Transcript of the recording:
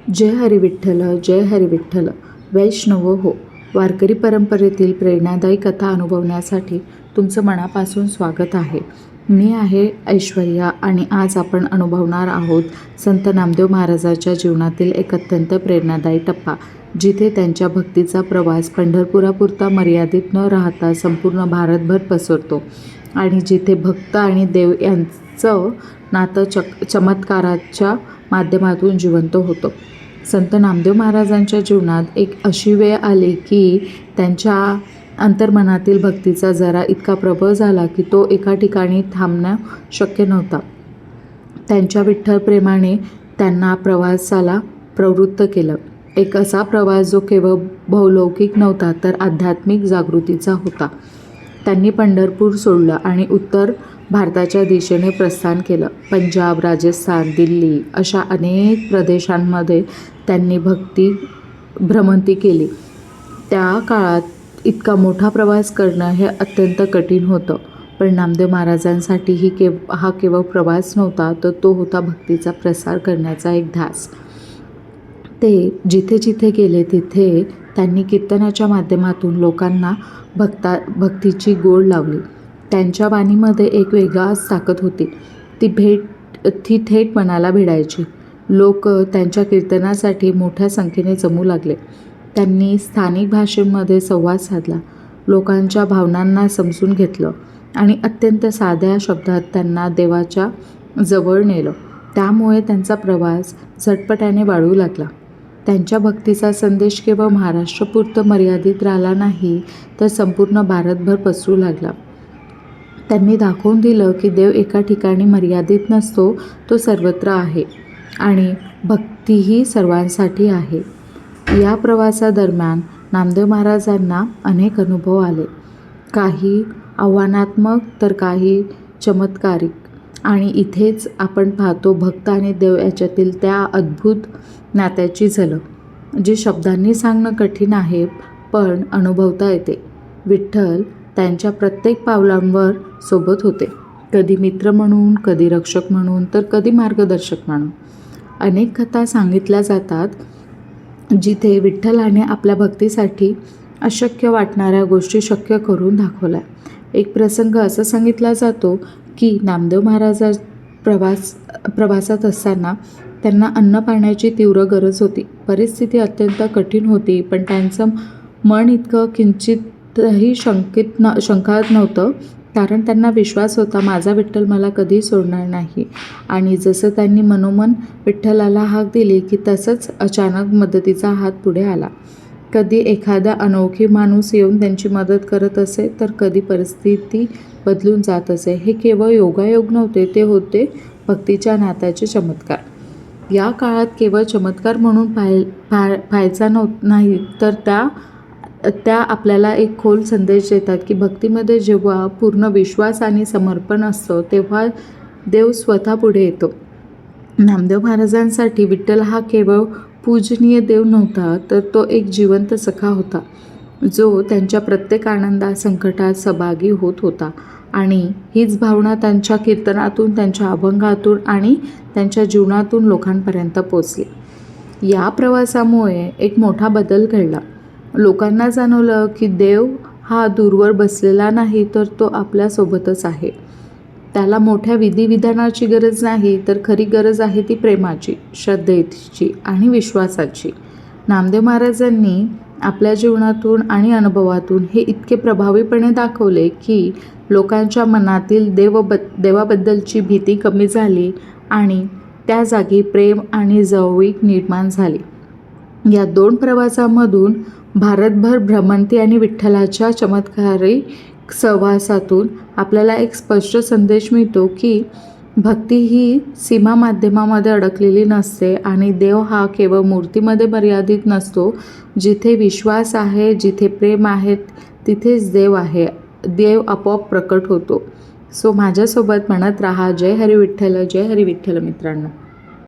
जय हरी विठ्ठल, जय हरी विठ्ठल. वैष्णव हो, वारकरी परंपरेतील प्रेरणादायी कथा अनुभवण्यासाठी तुमचं मनापासून स्वागत आहे. मी आहे ऐश्वर्या आणि आज आपण अनुभवणार आहोत संत नामदेव महाराजांच्या जीवनातील एक अत्यंत प्रेरणादायी टप्पा, जिथे त्यांच्या भक्तीचा प्रवास पंढरपुरापुरता मर्यादित न राहता संपूर्ण भारतभर पसरतो आणि जिथे भक्त आणि देव यांचं नातं चमत्काराच्या माध्यमातून जिवंत होतं. संत नामदेव महाराजांच्या जीवनात एक अशी वेळ आली की त्यांच्या अंतर्मनातील भक्तीचा जरा इतका प्रबळ झाला की तो एका ठिकाणी थांबणं शक्य नव्हता. त्यांच्या विठ्ठल प्रेमाने त्यांना प्रवासाला प्रवृत्त केलं. एक असा प्रवास जो केवळ भौलौकिक नव्हता तर आध्यात्मिक जागृतीचा होता. त्यांनी पंढरपूर सोडलं आणि उत्तर भारताच्या दिशेने प्रस्थान केलं. पंजाब, राजस्थान, दिल्ली अशा अनेक प्रदेशांमध्ये त्यांनी भ्रमंती केली. त्या काळात इतका मोठा प्रवास करणं हे अत्यंत कठीण होतं. पण नामदेव महाराजांसाठी हा केवळ प्रवास नव्हता, तर तो होता भक्तीचा प्रसार करण्याचा एक ध्यास. ते जिथे जिथे गेले तिथे त्यांनी कीर्तनाच्या माध्यमातून लोकांना भक्तीची गोड लावली. त्यांच्या वाणीमध्ये एक वेगळाच ताकद होती. ती थेट मनाला भिडायची. लोक त्यांच्या कीर्तनासाठी मोठ्या संख्येने जमू लागले. त्यांनी स्थानिक भाषेमध्ये संवाद साधला, लोकांच्या भावनांना समजून घेतलं आणि अत्यंत साध्या शब्दात त्यांना देवाच्या जवळ नेलं. त्यामुळे त्यांचा प्रवास झटपट्याने वाढू लागला. त्यांच्या भक्तीचा संदेश केवळ महाराष्ट्रापुरतं मर्यादित राहिला नाही, तर संपूर्ण भारतभर पसरू लागला. त्यांनी दाखवून दिलं की देव एका ठिकाणी मर्यादित नसतो, तो सर्वत्र आहे आणि भक्तीही सर्वांसाठी आहे. या प्रवासादरम्यान नामदेव महाराजांना अनेक अनुभव आले, काही आव्हानात्मक तर काही चमत्कारिक. आणि इथेच आपण पाहतो भक्त आणि देव याच्यातील त्या अद्भुत नात्याची झलक, जी शब्दांनी सांगणं कठीण आहे पण अनुभवता येते. विठ्ठल त्यांच्या प्रत्येक पावलांवर सोबत होते, कधी मित्र म्हणून, कधी रक्षक म्हणून, तर कधी मार्गदर्शक म्हणून. अनेक कथा सांगितल्या जातात जिथे विठ्ठलाने आपल्या भक्तीसाठी अशक्य वाटणाऱ्या गोष्टी शक्य करून दाखवल्या. एक प्रसंग असा सांगितला जातो की नामदेव महाराज प्रवासात असताना त्यांना अन्न पाण्याची तीव्र गरज होती. परिस्थिती अत्यंत कठीण होती, पण त्यांचं मन इतकं किंचितही शंकात नव्हतं, कारण त्यांना विश्वास होता माझा विठ्ठल मला कधी सोडणार नाही. आणि जसं त्यांनी मनोमन विठ्ठलाला हाक दिली की तसंच अचानक मदतीचा हात पुढे आला. कधी एखादा अनोळखी माणूस येऊन त्यांची मदत करत असे, तर कधी परिस्थिती बदलून जात असे. हे केवळ योगायोग नव्हते, ते होते भक्तीच्या नात्याचे चमत्कार. या काळात केवळ चमत्कार म्हणून पाहायचा नाही, तर त्या आपल्याला एक खोल संदेश देतात की भक्तीमध्ये जेव्हा पूर्ण विश्वास आणि समर्पण असतं तेव्हा देव स्वतः पुढे येतो. नामदेव महाराजांसाठी विठ्ठल हा केवळ पूजनीय देव नव्हता, तर तो एक जिवंत सखा होता, जो त्यांच्या प्रत्येक आनंदात, संकटात सहभागी होत होता. आणि हीच भावना त्यांच्या कीर्तनातून, त्यांच्या अभंगातून आणि त्यांच्या जीवनातून लोकांपर्यंत पोचली. या प्रवासामुळे एक मोठा बदल घडला. लोकांना जाणवलं की देव हा दूरवर बसलेला नाही, तर तो आपल्यासोबतच आहे. त्याला मोठ्या विधिविधानाची गरज नाही, तर खरी गरज आहे ती प्रेमाची, श्रद्धेची आणि विश्वासाची. नामदेव महाराजांनी आपल्या जीवनातून आणि अनुभवातून हे इतके प्रभावीपणे दाखवले की लोकांच्या मनातील देवाबद्दलची भीती कमी झाली आणि त्या जागी प्रेम आणि जवळीक निर्माण झाली. या दोन प्रवासामधून भारतभर भ्रमंती आणि विठ्ठलाच्या चमत्कारिक सहवासातून आपल्याला एक स्पष्ट संदेश मिळतो की भक्ती ही सीमा माध्यमामध्ये अडकलेली नसते आणि देव हा केवळ मूर्तीमध्ये मर्यादित नसतो. जिथे विश्वास आहे, जिथे प्रेम आहे, तिथेच देव आहे. देव आपोआप प्रकट होतो. सो माझ्यासोबत म्हणत राहा जय हरी विठ्ठल, जय हरी विठ्ठल मित्रांनो.